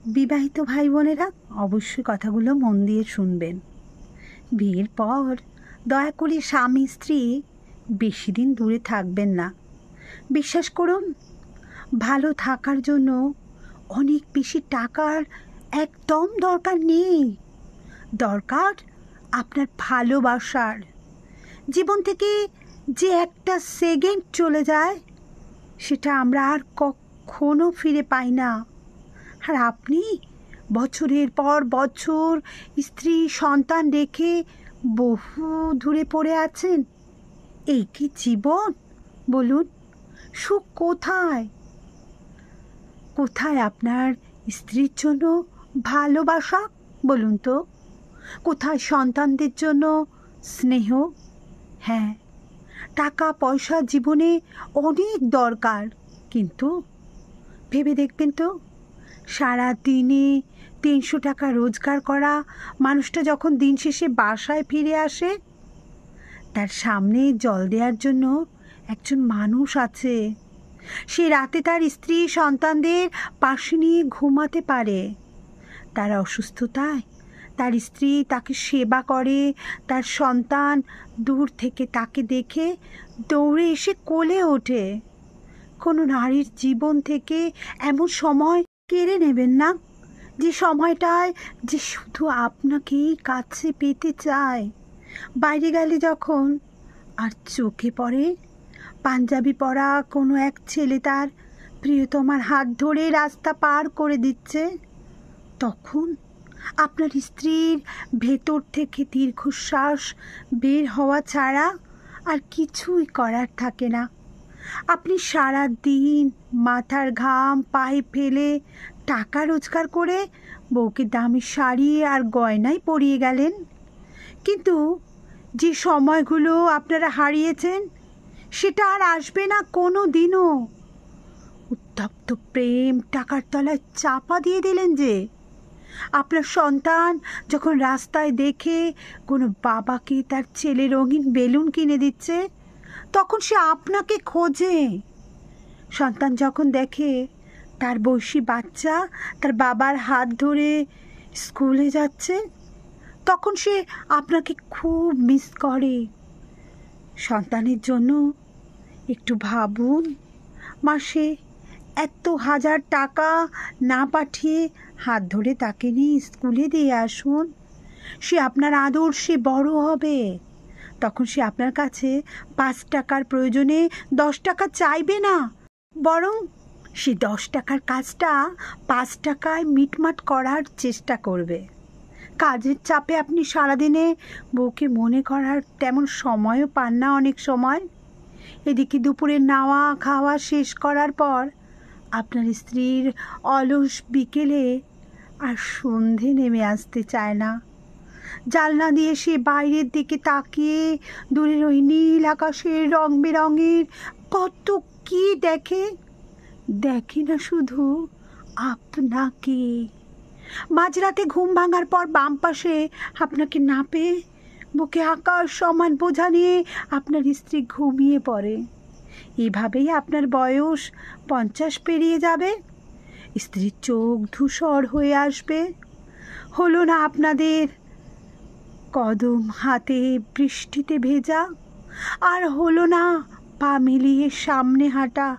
বিবাহিত ভাই বোনেরা অবশ্যই কথাগুলো মন দিয়ে শুনবেন। বিয়ের পর দয়া করে স্বামী স্ত্রী বেশি দিন দূরে থাকবেন না। বিশ্বাস করুন, ভালো থাকার জন্য অনেক বেশি টাকার একদম দরকার নেই। দরকার আপনার ভালোবাসার। জীবন থেকে যে একটা সেকেন্ড চলে যায় সেটা আমরা আর কখনো ফিরে পাই না। আর আপনি বছরের পর বছর স্ত্রী সন্তান রেখে বহু দূরে পড়ে আছেন। এই কি জীবন বলুন? সুখ কোথায়? কোথায় আপনার স্ত্রীর জন্য ভালোবাসা বলুন তো? কোথায় সন্তানদের জন্য স্নেহ? হ্যাঁ, টাকা পয়সা জীবনে অনেক দরকার, কিন্তু ভেবে দেখবেন তো, সারা দিনে 300 টাকা রোজগার করা মানুষটা যখন দিন শেষে বাসায় ফিরে আসে, তার সামনে জল দেওয়ার জন্য একজন মানুষ আছে। সে রাতে তার স্ত্রী সন্তানদের পাশে নিয়ে ঘুমাতে পারে। তার অসুস্থতায় তার স্ত্রী তাকে সেবা করে, তার সন্তান দূর থেকে তাকে দেখে দৌড়ে এসে কোলে ওঠে। কোনো নারীর জীবন থেকে এমন সময় কেড়ে নেবেন না, যে সময়টায় যে শুধু আপনাকেই কাছে পেতে চায়। বাইরে গেলে যখন আর চোখে পড়ে পাঞ্জাবি পরা কোনো এক ছেলে তার প্রিয়তমার হাত ধরে রাস্তা পার করে দিচ্ছে, তখন আপনার স্ত্রীর ভেতর থেকে দীর্ঘশ্বাস বের হওয়া ছাড়া আর কিছুই করার থাকে না। আপনি সারা দিন মাথার ঘাম পায়ে ফেলে টাকা রোজগার করে বউকে দামি শাড়ি আর গয়নায় পরিয়ে গেলেন, কিন্তু যে সময়গুলো আপনারা হারিয়েছেন সেটা আর আসবে না কোনো দিনও। উত্তপ্ত প্রেম টাকার তলায় চাপা দিয়ে দিলেন যে। আপনার সন্তান যখন রাস্তায় দেখে কোনো বাবাকে তার ছেলে রঙিন বেলুন কিনে দিচ্ছে, তখন সে আপনাকে খোঁজে। সন্তান যখন দেখে তার বয়সী বাচ্চা তার বাবার হাত ধরে স্কুলে যাচ্ছে, তখন সে আপনাকে খুব মিস করে। সন্তানের জন্য একটু ভাবুন, মাসে এত হাজার টাকা না পাঠিয়ে হাত ধরে তাকে নিয়ে স্কুলে দিয়ে আসুন। সে আপনার আদর্শে বড় হবে। তখন সে আপনার কাছে 5 টাকার প্রয়োজনে 10 টাকা চাইবে না, বরং সে 10 টাকার কাজটা 5 টাকায় মিটমাট করার চেষ্টা করবে। কাজের চাপে আপনি সারাদিনে বউকে মনে করার তেমন সময়ও পান না অনেক সময়। এদিকে দুপুরে নাওয়া খাওয়া শেষ করার পর আপনার স্ত্রীর অলস বিকেলে আর সন্ধে নেমে আসতে চায় না। জানলা দিয়ে সে বাইরের দিকে তাকিয়ে দূরের ওই নীল আকাশের রং বেরঙের কত কি দেখে। দেখে না শুধু আপনাকে। মাঝরাতে ঘুম ভাঙার পর বাম পাশে আপনাকে না পেয়ে বুকে আকাশ সমান বোঝা নিয়ে আপনার স্ত্রী ঘুমিয়ে পড়ে। এভাবেই আপনার বয়স 50 পেরিয়ে যাবে। স্ত্রীর চোখ ধূসর হয়ে আসবে। হলো না আপনাদের কদম হাতে বৃষ্টিতে ভেজা, আর হলো না পা মিলিয়ে সামনে হাঁটা,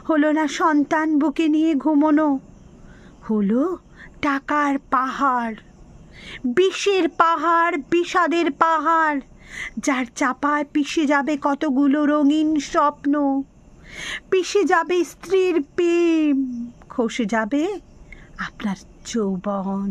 হলো না সন্তান বুকে নিয়ে ঘুমোনো। হলো টাকার পাহাড়, বিষের পাহাড়, বিষাদের পাহাড়, যার চাপায় পিষে যাবে কতগুলো রঙিন স্বপ্ন, পিষে যাবে স্ত্রীর প্রেম, খসে যাবে আপনার যৌবন।